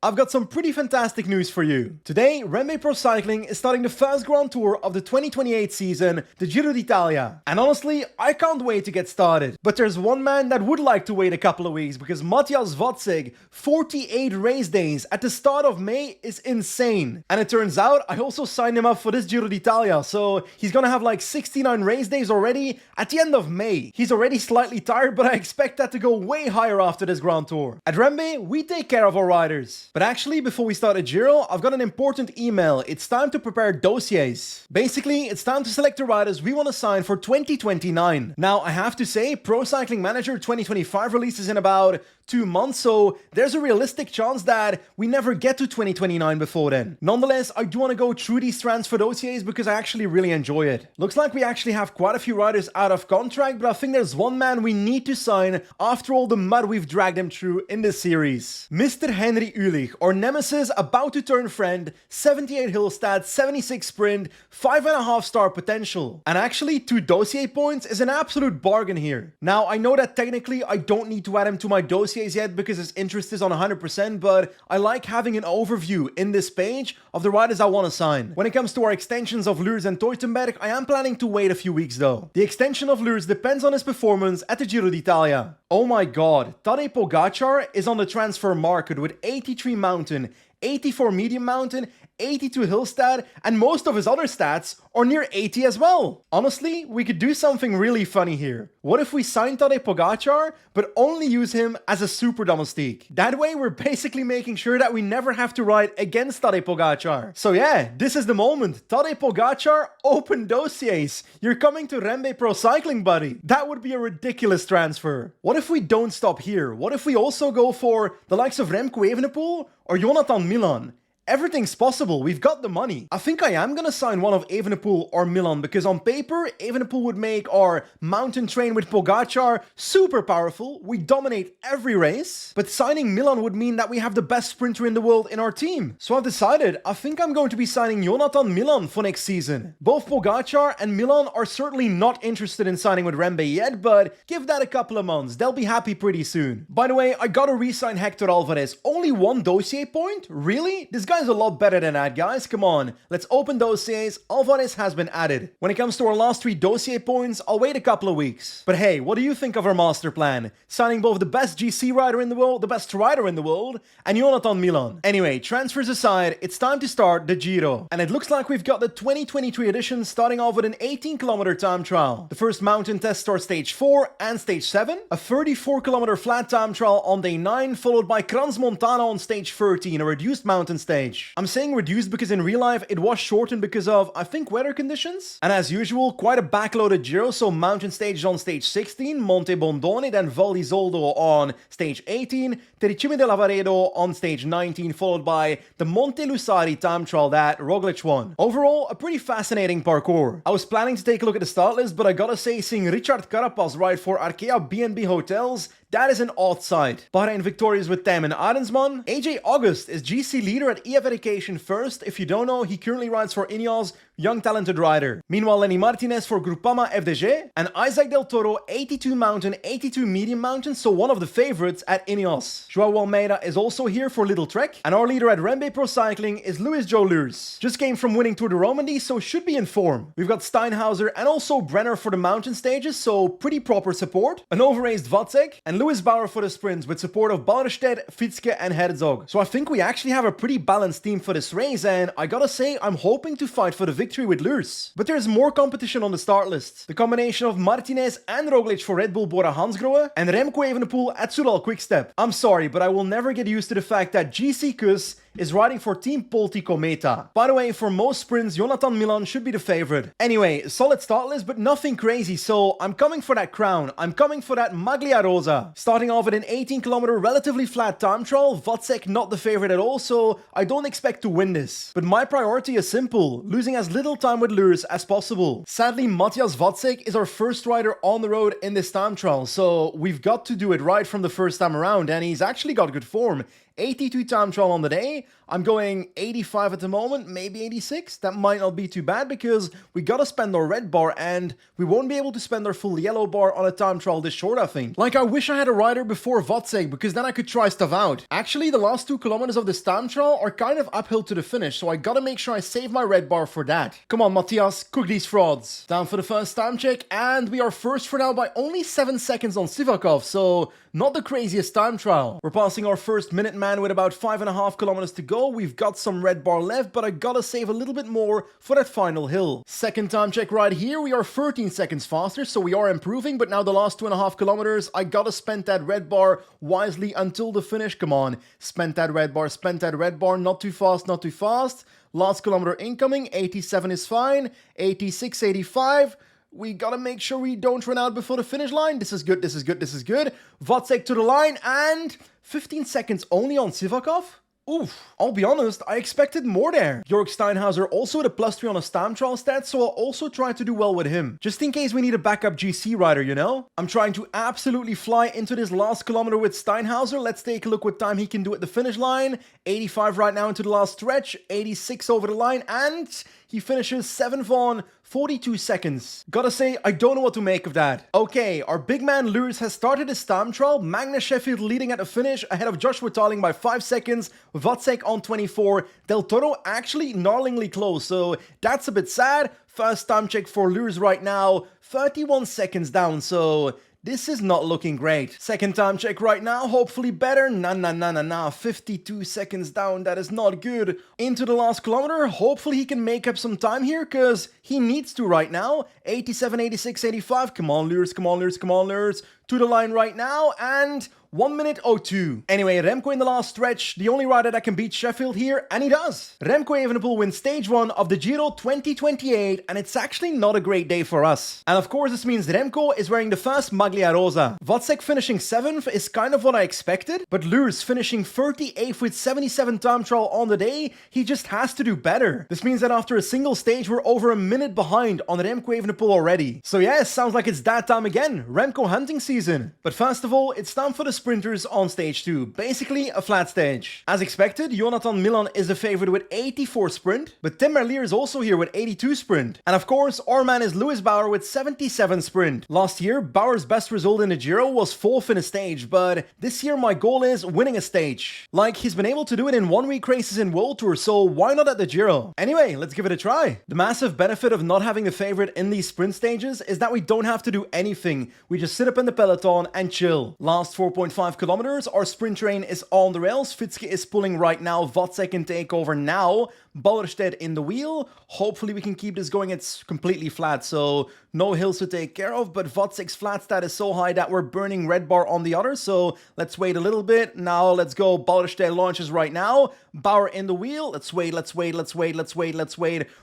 I've got some pretty fantastic news for you. Today, REMBE Pro Cycling is starting the first Grand Tour of the 2028 season, the Giro d'Italia. And honestly, I can't wait to get started. But there's one man that would like to wait a couple of weeks because Matthias Wadzig, 48 race days at the start of May is insane. And it turns out I also signed him up for this Giro d'Italia, so he's gonna have like 69 race days already at the end of May. He's already slightly tired, but I expect that to go way higher after this Grand Tour. At REMBE, we take care of our riders. But actually, before we start the Giro, I've got an important email. It's time to prepare dossiers. Basically, it's time to select the riders we want to sign for 2029. Now, I have to say, Pro Cycling Manager 2025 releases in about 2 months, so there's a realistic chance that we never get to 2029 before then. Nonetheless, I do want to go through these transfer dossiers because I actually really enjoy it. Looks like we actually have quite a few riders out of contract, but I think there's one man we need to sign after all the mud we've dragged him through in this series. Mr. Henry Ulich, our nemesis, about to turn friend, 78 hill stats, 76 sprint, 5.5 star potential. And actually, 2 dossier points is an absolute bargain here. Now, I know that technically I don't need to add him to my dossiers yet because his interest is on 100%, but I like having an overview in this page of the riders I want to sign. When it comes to our extensions of Lurs and Teutenberg, I am planning to wait a few weeks though. The extension of Lurs depends on his performance at the Giro d'Italia. Oh my god, Tadej Pogacar is on the transfer market with 83 mountain, 84 medium mountain, 82 hill stat, and most of his other stats are near 80 as well. Honestly, we could do something really funny here. What if we sign Tadej Pogacar, but only use him as a super domestique? That way, we're basically making sure that we never have to ride against Tadej Pogacar. So yeah, this is the moment. Tadej Pogacar, open dossiers. You're coming to REMBE Pro Cycling, buddy. That would be a ridiculous transfer. What if we don't stop here? What if we also go for the likes of Remco Evenepoel or Jonathan Milan? Everything's possible, we've got the money. I think I am gonna sign one of Evenepoel or Milan because on paper, Evenepoel would make our mountain train with Pogacar super powerful. We dominate every race. But signing Milan would mean that we have the best sprinter in the world in our team. So I've decided, I think I'm going to be signing Jonathan Milan for next season. Both Pogacar and Milan are certainly not interested in signing with REMBE yet, but give that a couple of months. They'll be happy pretty soon. By the way, I gotta re-sign Hector Alvarez. Only 1 dossier point? Really? This guy's a lot better than that, guys. Come on. Let's open dossiers. Alvarez has been added. When it comes to our last 3 dossier points, I'll wait a couple of weeks. But hey, what do you think of our master plan? Signing both the best GC rider in the world, the best rider in the world, and Jonathan Milan. Anyway, transfers aside, it's time to start the Giro. And it looks like we've got the 2023 edition starting off with an 18-kilometer time trial. The first mountain test starts stage 4 and stage 7. A 34-kilometer flat time trial on day 9, followed by Crans Montana on stage 13, a reduced mountain stage. I'm saying reduced because in real life it was shortened because of, I think, weather conditions. And as usual, quite a backloaded Giro, so mountain stage on stage 16, Monte Bondone, then Val di Zoldo on stage 18, Tericime de Lavaredo on stage 19, followed by the Monte Lusari time trial that Roglic won. Overall, a pretty fascinating parcours. I was planning to take a look at the start list, but I gotta say, seeing Richard Carapaz ride for Arkea B&B Hotels, that is an odd sight. Bahrain victorious with Tijmen Arensman. AJ August is GC leader at EF Education First. If you don't know, he currently rides for Ineos, young talented rider. Meanwhile, Lenny Martinez for Groupama FDG. And Isaac Del Toro, 82 mountain, 82 medium mountain, so one of the favorites at Ineos. Joao Almeida is also here for Little Trek. And our leader at REMBE Pro Cycling is Luis Joe Lurs. Just came from winning Tour de Romandie, so should be in form. We've got Steinhauser and also Brenner for the mountain stages, so pretty proper support. An overraced Wadzeg and Lewis Bauer for the sprints with support of Balderstedt, Fitzke and Herzog. So I think we actually have a pretty balanced team for this race, and I gotta say, I'm hoping to fight for the victory with Lurs. But there's more competition on the start list. The combination of Martinez and Roglic for Red Bull Bora Hansgrohe and Remco Evenepoel at Soudal Quickstep. I'm sorry, but I will never get used to the fact that GC Kus is riding for Team Polti Cometa. By the way, for most sprints, Jonathan Milan should be the favorite. Anyway, solid start list, but nothing crazy, so I'm coming for that crown. I'm coming for that Maglia Rosa. Starting off at an 18-kilometer relatively flat time trial, Wadzeg not the favorite at all, so I don't expect to win this. But my priority is simple, losing as little time with Lurs as possible. Sadly, Matthias Wadzeg is our first rider on the road in this time trial, so we've got to do it right from the first time around, and he's actually got good form. 82 time trial on the day. I'm going 85 at the moment, maybe 86. That might not be too bad because we gotta spend our red bar and we won't be able to spend our full yellow bar on a time trial this short, I think. Like, I wish I had a rider before Wozzeck because then I could try stuff out. Actually, the last 2 kilometers of this time trial are kind of uphill to the finish, so I gotta make sure I save my red bar for that. Come on, Matthias, cook these frauds. Down for the first time check, and we are first for now by only 7 seconds on Sivakov, so not the craziest time trial. We're passing our first minute man with about 5.5 kilometers to go. We've got some red bar left, but I gotta save a little bit more for that final hill. Second time check right here, we are 13 seconds faster, so we are improving, but now the last 2.5 kilometers, I gotta spend that red bar wisely until the finish. Come on, spend that red bar, not too fast, not too fast. Last kilometer incoming, 87 is fine, 86, 85. We gotta make sure we don't run out before the finish line. This is good, this is good, this is good. Wozzeck to the line, and 15 seconds only on Sivakov? Oof, I'll be honest, I expected more there. Jörg Steinhauser also with a +3 on his time trial stat, so I'll also try to do well with him. Just in case we need a backup GC rider, you know? I'm trying to absolutely fly into this last kilometer with Steinhauser. Let's take a look what time he can do at the finish line. 85 right now into the last stretch, 86 over the line, and he finishes 7th on 42 seconds. Gotta say, I don't know what to make of that. Okay, our big man Lurs has started his time trial. Magnus Sheffield leading at the finish ahead of Joshua Tarling by 5 seconds. Wozzeck on 24. Del Toro actually gnarlingly close, so that's a bit sad. First time check for Lurs right now, 31 seconds down, so this is not looking great. Second time check right now, hopefully better. Nah, 52 seconds down, that is not good. Into the last kilometer, hopefully he can make up some time here, because he needs to right now. 87, 86, 85, come on Lurs, come on Lurs, come on Lurs. To the line right now, and 1 minute 02. Anyway, Remco in the last stretch, the only rider that can beat Sheffield here, and he does. Remco Evenepoel wins stage 1 of the Giro 2028, and it's actually not a great day for us. And of course, this means Remco is wearing the first Maglia Rosa. Wozzeck finishing 7th is kind of what I expected, but Lurs finishing 38th with 77 time trial on the day, he just has to do better. This means that after a single stage, we're over a minute behind on Remco Evenepoel already. So yeah, it sounds like it's that time again, Remco hunting season. But first of all, it's time for the sprinters on stage 2, basically a flat stage. As expected, Jonathan Milan is the favorite with 84 sprint, but Tim Merlier is also here with 82 sprint. And of course, our man is Lewis Bauer with 77 sprint. Last year, Bauer's best result in the Giro was 4th in a stage, but this year my goal is winning a stage. Like, he's been able to do it in 1 week races in World Tour, so why not at the Giro? Anyway, let's give it a try. The massive benefit of not having a favorite in these sprint stages is that we don't have to do anything. We just sit up in the peloton and chill. Last 4.5 kilometers, our sprint train is on the rails. Fitzke is pulling right now. Wozzeck can take over now. Ballerstedt in the wheel. Hopefully we can keep this going. It's completely flat, so no hills to take care of, but Wozzeck's flat stat is so high that we're burning red bar on the other, so let's wait a little bit. Now let's go. Ballerstedt launches right now. Bauer in the wheel. Let's wait.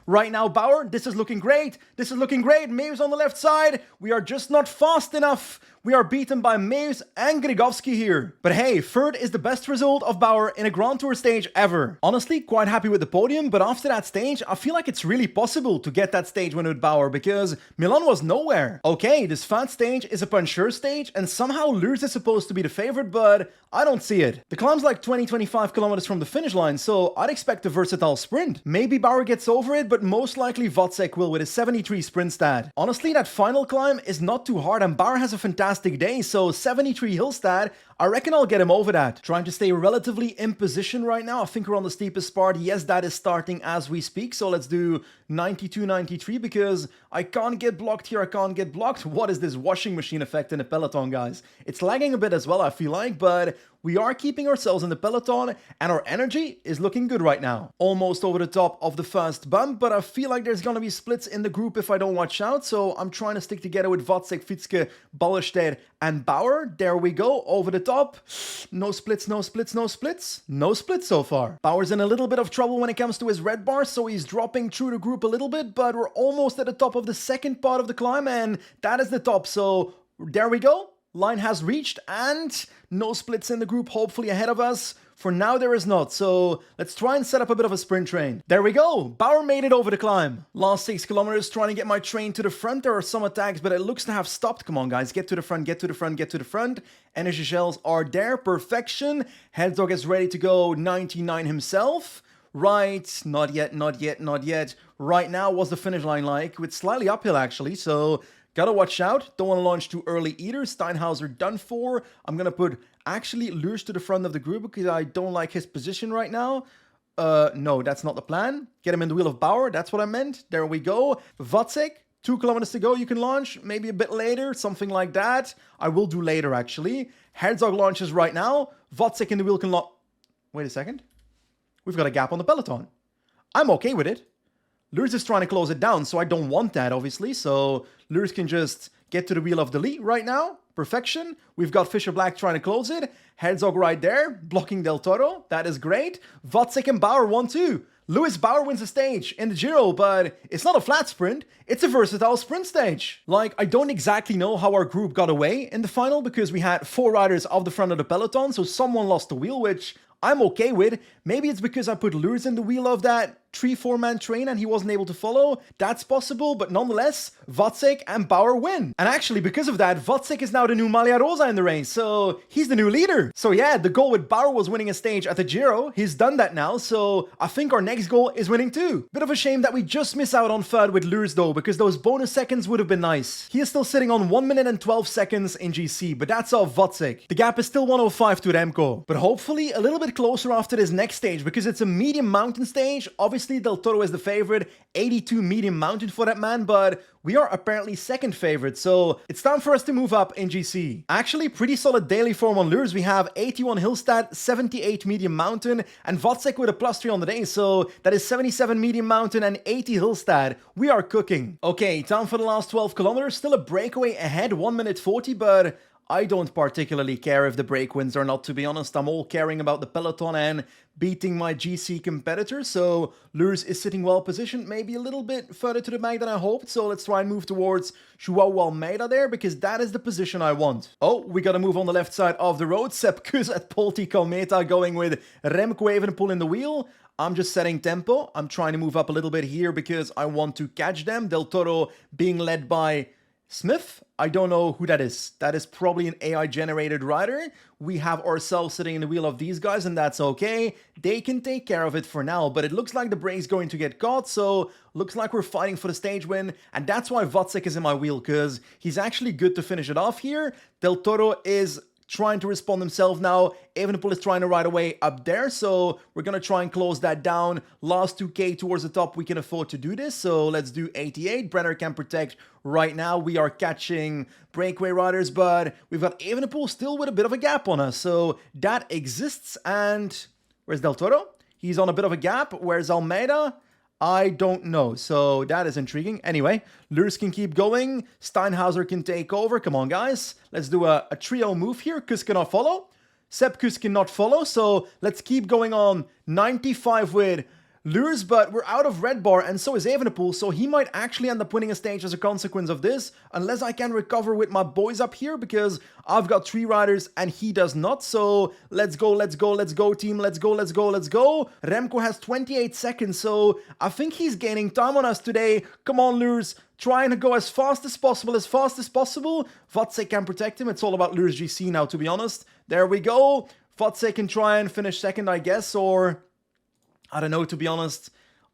Right now, Bauer, this is looking great. Meus on the left side. We are just not fast enough. We are beaten by Meus and Grigovski here. But hey, third is the best result of Bauer in a Grand Tour stage ever. Honestly, quite happy with the podium, but after that stage, I feel like it's really possible to get that stage win with Bauer, because Milan was nowhere. Okay, this fat stage is a puncher stage, and somehow Lurs is supposed to be the favorite, but I don't see it. The climb's like 20-25 kilometers from the finish line, so I'd expect a versatile sprint. Maybe Bauer gets over it, but most likely Wozzeck will with his 73 sprint stat. Honestly, that final climb is not too hard, and Bauer has a fantastic day, so 73 hill stat, I reckon I'll get him over that. Trying to stay relatively in position right now. I think we're on the steepest part. Yes, that is starting as we speak, so let's do 92, 93, because I can't get blocked here. What is this washing machine effect in the peloton, guys? It's lagging a bit as well, I feel like, but we are keeping ourselves in the peloton, and our energy is looking good right now. Almost over the top of the first bump, but I feel like there's gonna be splits in the group if I don't watch out, so I'm trying to stick together with Wozzeck, Fitzke, Ballerstedt, and Bauer. There we go, over the top. No splits so far. Bauer's in a little bit of trouble when it comes to his red bar, so he's dropping through the group a little bit, but we're almost at the top of the second part of the climb, and that is the top, so there we go. Line has reached, and no splits in the group, hopefully ahead of us. For now, there is not, so let's try and set up a bit of a sprint train. There we go! Bauer made it over the climb. Last 6 kilometers, trying to get my train to the front. There are some attacks, but it looks to have stopped. Come on, guys, get to the front, get to the front, get to the front. Energy shells are there, perfection. Hedgehog is ready to go, 99 himself. Right, not yet, not yet, not yet. Right now, what's the finish line like? It's slightly uphill, actually, so gotta watch out. Don't want to launch too early either. Steinhauser done for. I'm gonna put, actually, Lurs to the front of the group because I don't like his position right now. No, that's not the plan. Get him in the wheel of Bauer, that's what I meant. There we go. Watzek, 2 kilometers to go, you can launch. Maybe a bit later, something like that. I will do later, actually. Herzog launches right now. Watzek in the wheel can launch. Wait a second. We've got a gap on the peloton. I'm okay with it. Lurs is trying to close it down, so I don't want that, obviously. So Lurs can just get to the wheel of the lead right now. Perfection. We've got Fisher Black trying to close it. Herzog right there, blocking Del Toro. That is great. Watzek and Bauer 1-2. Lewis Bauer wins the stage in the Giro, but it's not a flat sprint. It's a versatile sprint stage. Like, I don't exactly know how our group got away in the final because we had 4 riders off the front of the peloton, so someone lost the wheel, which I'm okay with. Maybe it's because I put Lurs in the wheel of that 3-4-man train and he wasn't able to follow. That's possible, but nonetheless, Watzek and Bauer win. And actually, because of that, Watzek is now the new Maglia Rosa in the race, so he's the new leader. So yeah, the goal with Bauer was winning a stage at the Giro. He's done that now, so I think our next goal is winning too. Bit of a shame that we just miss out on third with Lurs though, because those bonus seconds would have been nice. He is still sitting on 1 minute and 12 seconds in GC, but that's off Watzek. The gap is still 105 to Remco, but hopefully a little bit closer after this next stage, because it's a medium mountain stage. Obviously, Del Toro is the favorite, 82 medium mountain for that man, but we are apparently second favorite, so it's time for us to move up in GC. Actually, pretty solid daily form on Lurs. We have 81 hill stat, 78 medium mountain, and Watzek with a +3 on the day, so that is 77 medium mountain and 80 hill stat. We are cooking. Okay, time for the last 12 kilometers. Still a breakaway ahead, 1 minute 40, but I don't particularly care if the break wins or not, to be honest. I'm all caring about the peloton and beating my GC competitors, so Lurs is sitting well positioned, maybe a little bit further to the back than I hoped, so let's try and move towards Joao Almeida there, because that is the position I want. Oh, we gotta move on the left side of the road. Sepp Kuss at Polti Cometa going with Remco Evenepoel in the wheel. I'm just setting tempo. I'm trying to move up a little bit here because I want to catch them. Del Toro being led by Smith, I don't know who that is. That is probably an AI-generated rider. We have ourselves sitting in the wheel of these guys, and that's okay. They can take care of it for now, but it looks like the brake's going to get caught, so looks like we're fighting for the stage win, and that's why Watzek is in my wheel, because he's actually good to finish it off here. Del Toro is trying to respond himself now. Evenepoel is trying to ride away up there, so we're gonna try and close that down. Last 2k towards the top, we can afford to do this, so let's do 88. Brenner can protect right now. We are catching breakaway riders, but we've got Evenepoel still with a bit of a gap on us, so that exists. And where's Del Toro? He's on a bit of a gap. Where's Almeida? I don't know, so that is intriguing. Anyway, Lurs can keep going. Steinhauser can take over. Come on, guys. Let's do a trio move here. Kuss cannot follow. Sepp Kuss cannot follow, so let's keep going on. 95 with Lurs, but we're out of red bar, and so is Evenepoel, so he might actually end up winning a stage as a consequence of this, unless I can recover with my boys up here, because I've got 3 riders and he does not. So let's go, let's go, let's go, team, let's go, let's go, let's go. Remco has 28 seconds, so I think he's gaining time on us today. Come on, Lurs, trying to go as fast as possible, as fast as possible. Watzek can protect him. It's all about Lurs GC now, to be honest. There we go. Watzek can try and finish second, I guess, or I don't know, to be honest.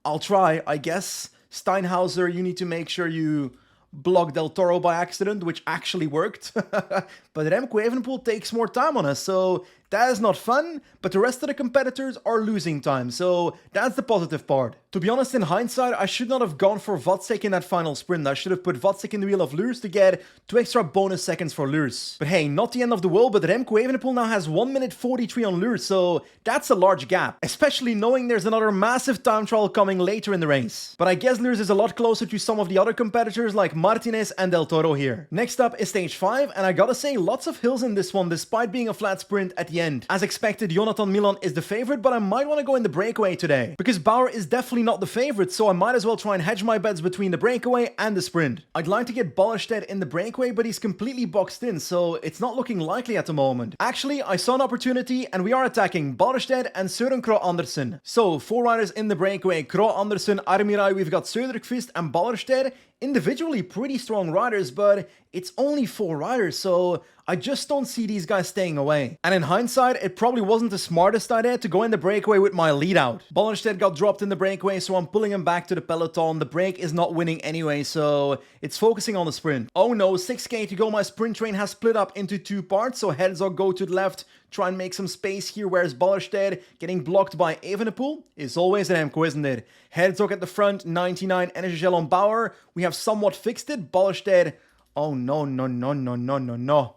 I'll try, I guess. Steinhauser, you need to make sure you block Del Toro by accident, which actually worked. But Remco Evenepoel takes more time on us, so that is not fun, but the rest of the competitors are losing time, so that's the positive part. To be honest, in hindsight, I should not have gone for Watzek in that final sprint. I should have put Watzek in the wheel of Lurs to get 2 extra bonus seconds for Lurs. But hey, not the end of the world, but Remco Evenepoel now has 1 minute 43 on Lurs, so that's a large gap, especially knowing there's another massive time trial coming later in the race. But I guess Lurs is a lot closer to some of the other competitors like Martinez and Del Toro here. Next up is stage 5, and I gotta say, lots of hills in this one, despite being a flat sprint at the the end. As expected, Jonathan Milan is the favorite, but I might want to go in the breakaway today, because Bauer is definitely not the favorite, so I might as well try and hedge my bets between the breakaway and the sprint. I'd like to get Ballerstedt in the breakaway, but he's completely boxed in, so it's not looking likely at the moment. Actually, I saw an opportunity, and we are attacking Ballerstedt and Søren Krogh Andersen. So, 4 riders in the breakaway: Krogh Andersen, Armirai, we've got Söderqvist and Ballerstedt. Individually pretty strong riders, but it's only 4 riders, so I just don't see these guys staying away. And in hindsight, it probably wasn't the smartest idea to go in the breakaway with my lead out. Ballerstedt got dropped in the breakaway, so I'm pulling him back to the peloton. The break is not winning anyway, so it's focusing on the sprint. Oh no, 6k to go. My sprint train has split up into 2 parts, so Herzog go to the left, try and make some space here, whereas Ballerstedt getting blocked by Evenepoel is always an Remco, isn't it? Herzog at the front, 99 energy gel on Bauer. We have somewhat fixed it. Ballerstedt, oh no.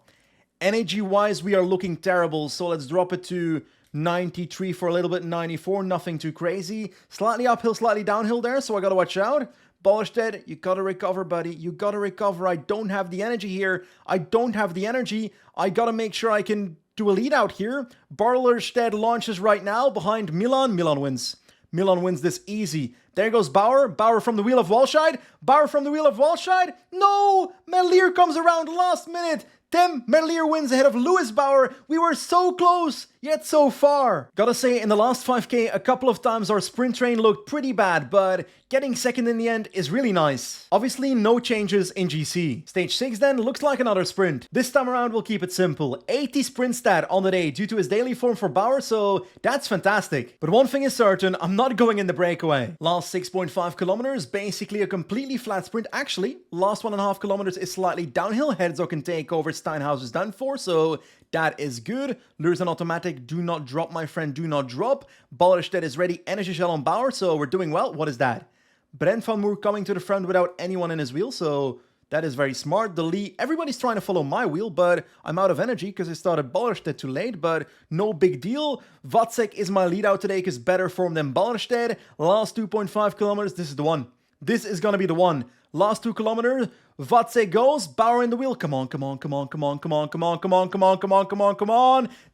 Energy-wise, we are looking terrible, so let's drop it to 93 for a little bit, 94, nothing too crazy. Slightly uphill, slightly downhill there, so I gotta watch out. Ballerstedt, you gotta recover, buddy. You gotta recover. I don't have the energy here. I gotta make sure I can do a lead out here. Ballerstedt launches right now behind Milan. Milan wins. Milan wins this easy. There goes Bauer. Bauer from the wheel of Walscheid. No! Merlier comes around last minute. Tim Merlier wins ahead of Lewis Bauer. We were so close, yet so far. Gotta say, in the last 5k, a couple of times our sprint train looked pretty bad, but getting second in the end is really nice. Obviously, no changes in GC. Stage 6 then looks like another sprint. This time around, we'll keep it simple. 80 sprint stat on the day due to his daily form for Bauer, so that's fantastic. But one thing is certain, I'm not going in the breakaway. Last 6.5 kilometers, basically a completely flat sprint. Actually, last 1.5 kilometers is slightly downhill. Herzog can take over. Steinhaus is done for, so that is good. Lures and automatic, do not drop, my friend, do not drop. Ballerstedt is ready, energy gel on Bauer, so we're doing well. What is that? Brent van Moer coming to the front without anyone in his wheel, so that is very smart. The lead, everybody's trying to follow my wheel, but I'm out of energy because I started Ballerstedt too late, but no big deal. Vacek is my lead out today because better form than Ballerstedt. Last 2.5 kilometers, this is the one. This is gonna be the one. Last 2 kilometers, Vacek goes, Bauer in the wheel. Come on.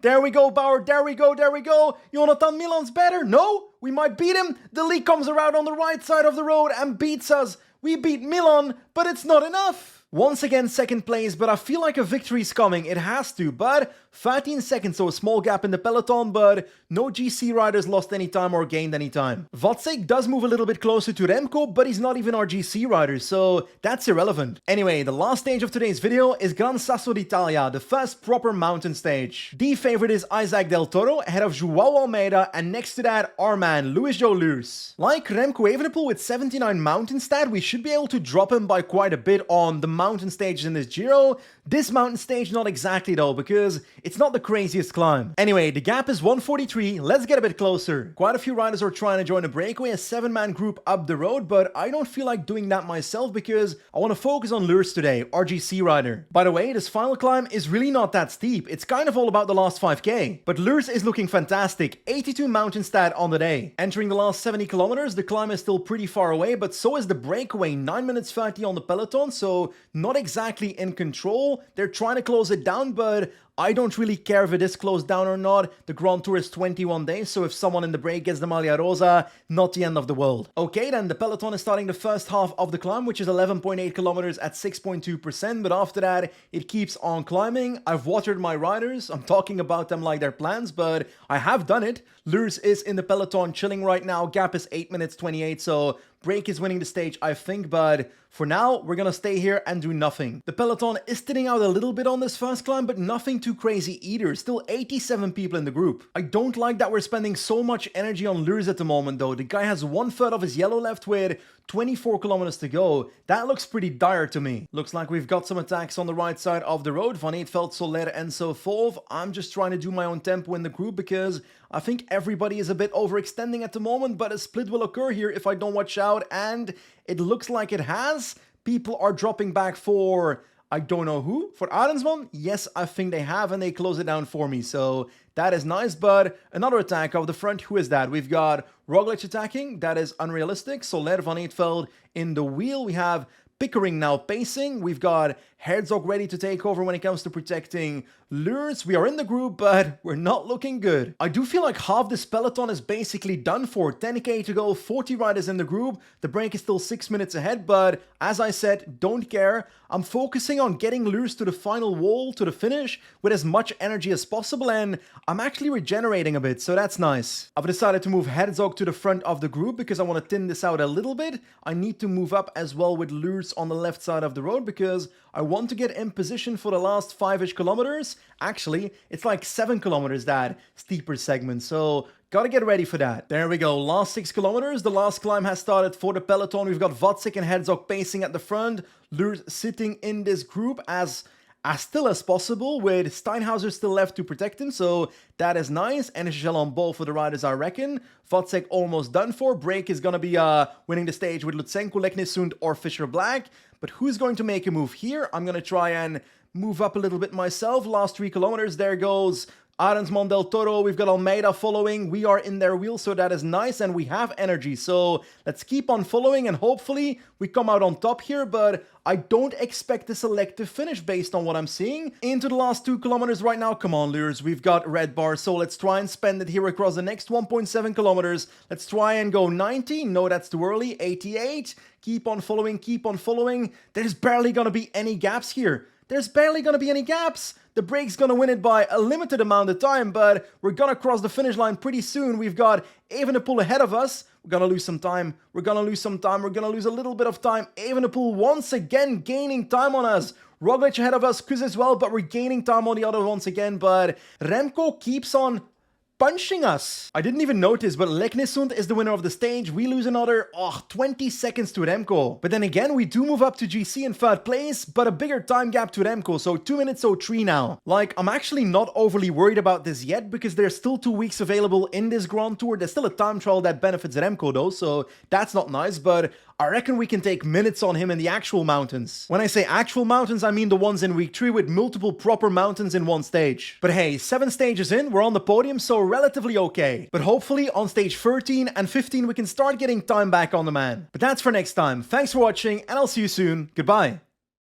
There we go, Bauer. There we go. Jonathan Milan's better. No, we might beat him. The lead comes around on the right side of the road and beats us. We beat Milan, but it's not enough. Once again, second place, but I feel like a victory is coming. It has to, but 13 seconds, so a small gap in the peloton, but no GC riders lost any time or gained any time. Vacek does move a little bit closer to Remco, but he's not even our GC rider, so that's irrelevant. Anyway, the last stage of today's video is Gran Sasso d'Italia, the first proper mountain stage. The favorite is Isaac Del Toro, ahead of Joao Almeida, and next to that, our man, Luis Jo Lurs. Like Remco Evenepoel with 79 mountain stat, we should be able to drop him by quite a bit on the mountain stages in this Giro. This mountain stage, not exactly though, because it's not the craziest climb. Anyway, the gap is 143. Let's get a bit closer. Quite a few riders are trying to join a breakaway, a 7-man group up the road, but I don't feel like doing that myself because I want to focus on Lurs today, RGC rider. By the way, this final climb is really not that steep. It's kind of all about the last 5k. But Lurs is looking fantastic. 82 mountain stat on the day. Entering the last 70 kilometers, the climb is still pretty far away, but so is the breakaway. 9 minutes 30 on the peloton, so not exactly in control. They're trying to close it down, but I don't really care if it is closed down or not. The Grand Tour is 21 days, so if someone in the break gets the Maglia Rosa, not the end of the world. Okay, then the peloton is starting the first half of the climb, which is 11.8 kilometers at 6.2%, but after that, it keeps on climbing. I've watered my riders. I'm talking about them like they're plants, but I have done it. Lurs is in the peloton chilling right now. Gap is 8 minutes 28, so break is winning the stage, I think, but for now, we're gonna stay here and do nothing. The peloton is thinning out a little bit on this first climb, but nothing too crazy either. Still 87 people in the group. I don't like that we're spending so much energy on Lurs at the moment though. The guy has 1/3 of his yellow left with 24 kilometers to go. That looks pretty dire to me. Looks like we've got some attacks on the right side of the road. Van Eetveld, Soler, and so forth. I'm just trying to do my own tempo in the group because I think everybody is a bit overextending at the moment, but a split will occur here if I don't watch out, and it looks like it has. People are dropping back for, I don't know who, for Arensman? Yes, I think they have, and they close it down for me, so that is nice, but another attack of the front, who is that? We've got Roglic attacking, that is unrealistic. Soler, Van Eetveld in the wheel. We have Pickering now pacing. We've got Herzog ready to take over when it comes to protecting Lures. We are in the group, but we're not looking good. I do feel like half this peloton is basically done for. 10k to go, 40 riders in the group. The break is still 6 minutes ahead, but as I said, don't care. I'm focusing on getting Lures to the final wall, to the finish, with as much energy as possible, and I'm actually regenerating a bit, so that's nice. I've decided to move Herzog to the front of the group because I want to thin this out a little bit. I need to move up as well with Lures on the left side of the road because I want to get in position for the last 5-ish kilometers. Actually, it's like 7 kilometers, that steeper segment, so gotta get ready for that. There we go, last 6 kilometers. The last climb has started for the peloton. We've got Watzig and Herzog pacing at the front. Lures sitting in this group as still as possible, with Steinhauser still left to protect him, so that is nice. Energy gel on ball for the riders, I reckon. Watzig almost done for. Break is gonna be winning the stage with Lutsenko, Leknesund, or Fischer Black. But who's going to make a move here? I'm gonna try and move up a little bit myself. Last 3 kilometers, there goes Arensman del Toro. We've got Almeida following. We are in their wheel, so that is nice, and we have energy. So let's keep on following, and hopefully we come out on top here, but I don't expect a selective finish based on what I'm seeing. Into the last 2 kilometers right now. Come on, Lures. We've got red bar, so let's try and spend it here across the next 1.7 kilometers. Let's try and go 90. No, that's too early. 88. Keep on following, keep on following. There's barely gonna be any gaps here. There's barely gonna be any gaps. The break's gonna win it by a limited amount of time, but we're gonna cross the finish line pretty soon. We've got Evenepoel ahead of us. We're gonna lose some time. We're gonna lose some time. We're gonna lose a little bit of time. Evenepoel once again gaining time on us. Roglic ahead of us, Kuz as well, but we're gaining time on the other once again. But Remco keeps on punching us. I didn't even notice, but Leknesund is the winner of the stage. We lose another 20 seconds to Remco. But then again, we do move up to GC in 3rd place, but a bigger time gap to Remco, so 2 minutes 03 now. Like, I'm actually not overly worried about this yet, because there's still 2 weeks available in this Grand Tour. There's still a time trial that benefits Remco though, so that's not nice, but I reckon we can take minutes on him in the actual mountains. When I say actual mountains, I mean the ones in week 3 with multiple proper mountains in one stage. But hey, 7 stages in, we're on the podium, so relatively okay. But hopefully on stage 13 and 15 we can start getting time back on the man. But that's for next time. Thanks for watching, and I'll see you soon. Goodbye.